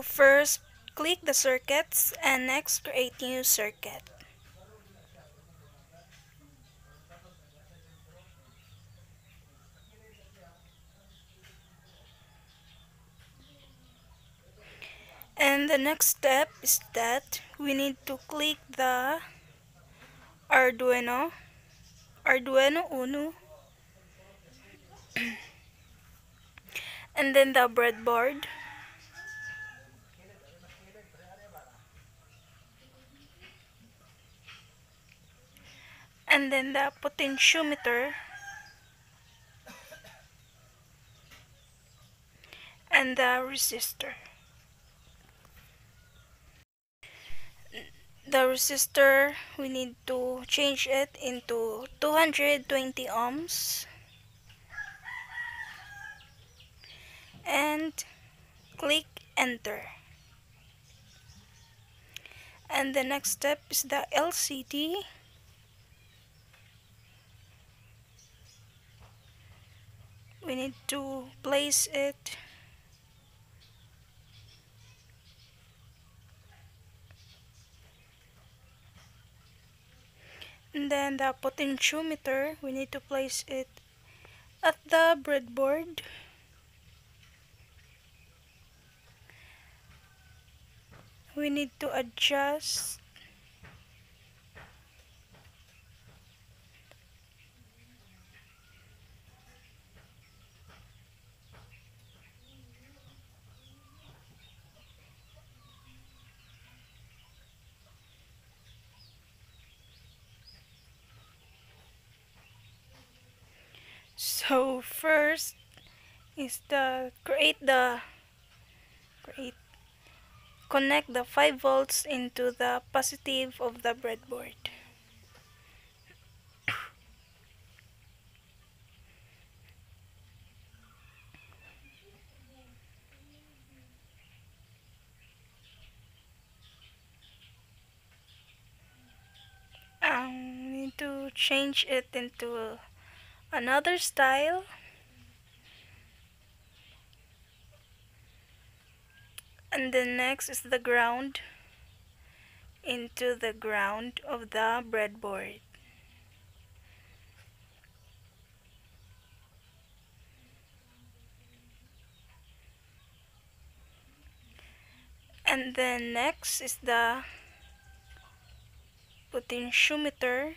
So first, click the circuits and next create new circuit. And the next step is that we need to click the Arduino Uno, and then the breadboard, and then the potentiometer, and the resistor. The resistor, we need to change it into 220 ohms, and click enter. And the next step is the LCD. We need to place it and then the potentiometer, we need to place it at the breadboard. We need to adjust so first is the connect the 5 volts into the positive of the breadboard. We need to change it into another style. And then next is the ground into the ground of the breadboard. And then next is the potentiometer,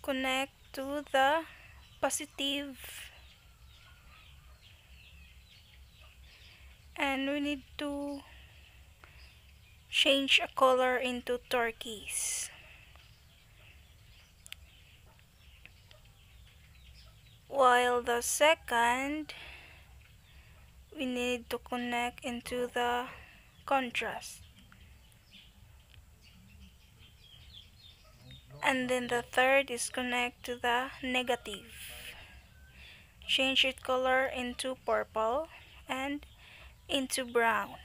connect to the positive, and we need to change a color into turquoise. While the second, we need to connect into the contrast. And then the third is connect to the negative. Change its color into purple and into brown.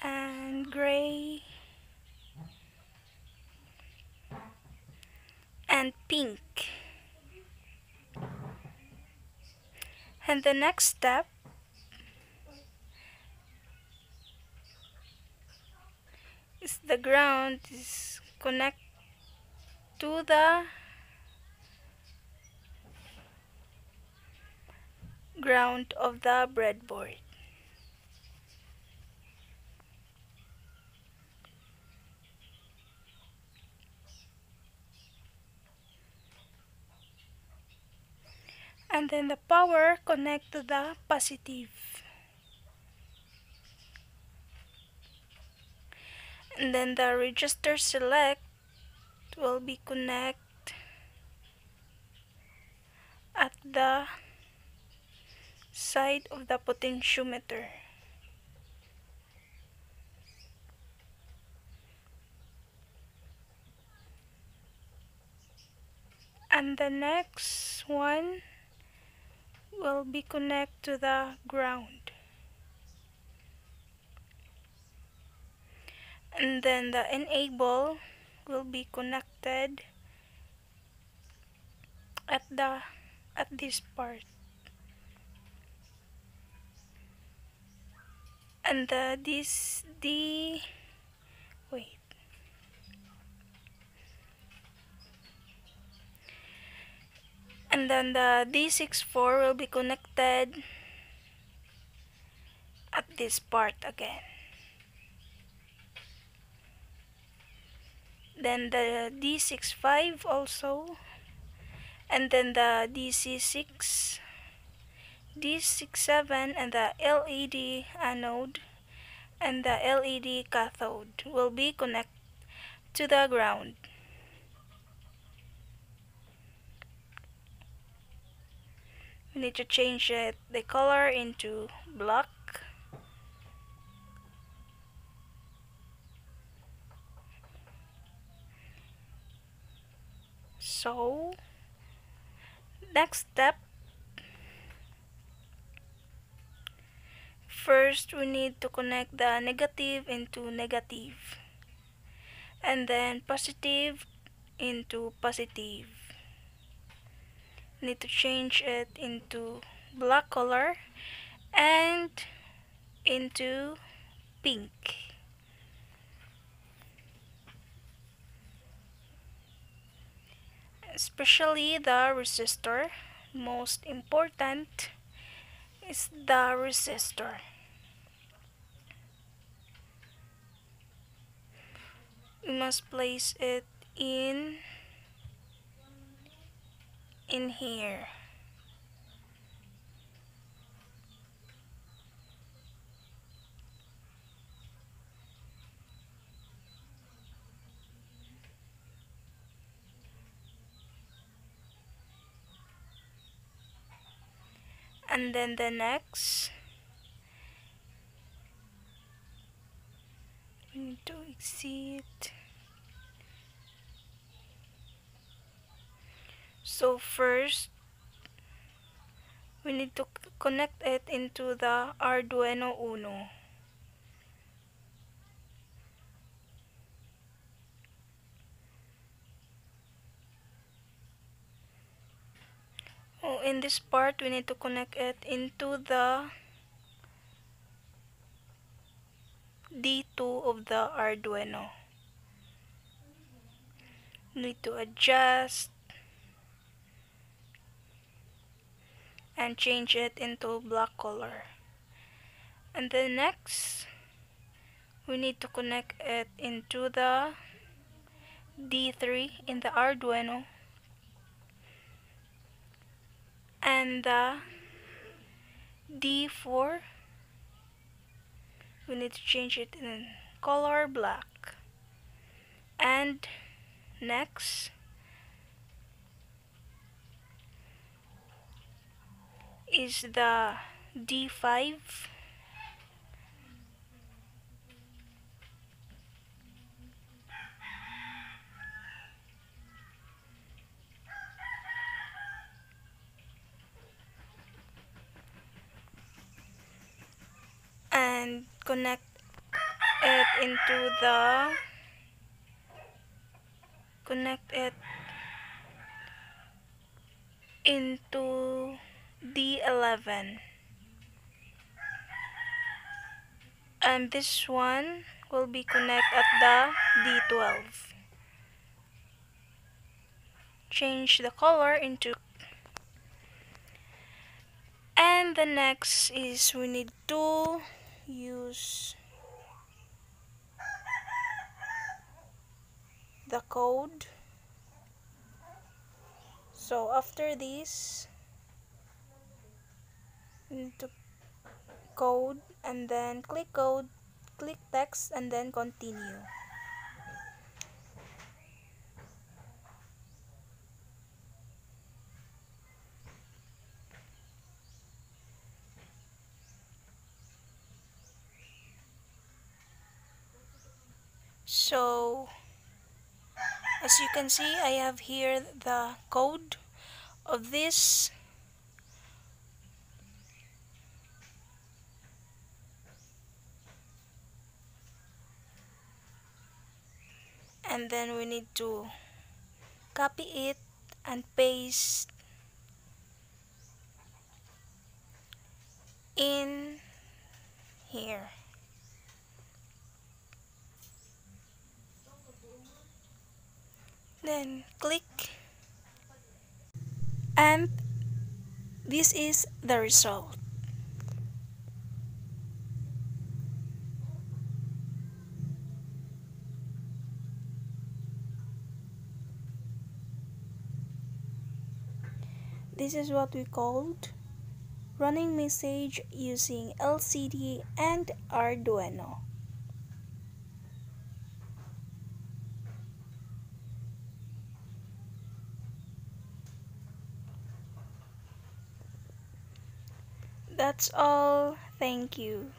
And gray and pink. And the next step is the ground is connect to the ground of the breadboard. And then the power connect to the positive. And then the register select will be connect at the side of the potentiometer. And the next one will be connect to the ground. And then the enable will be connected at this part. and the wait and then the D64 will be connected at this part again. Then the D65 also, and then the DC6, D67, and the LED anode and the LED cathode will be connected to the ground. We need to change the color into black. So, next step, first we need to connect the negative into negative, and then positive into positive. Need to change it into black color and into pink. Especially the resistor. Most important is the resistor. We must place it in here. And then the next, we need to exit. So first, we need to connect it into the Arduino Uno. Oh, in this part, we need to connect it into the D2 of the Arduino. Need to adjust and change it into black color. And then next, we need to connect it into the D3 in the Arduino and the D4. We need to change it in color black. And next is the D5. And connect it into the D11, and this one will be connected at the D12. Change the color into, and the next is we need to use the code. So after this, we need to code and then click code, click text, and then continue. So as you can see, I have here the code of this. And then we need to copy it and paste in here. Then click, and this is the result. This is what we called running message using LCD and Arduino. That's all. Thank you.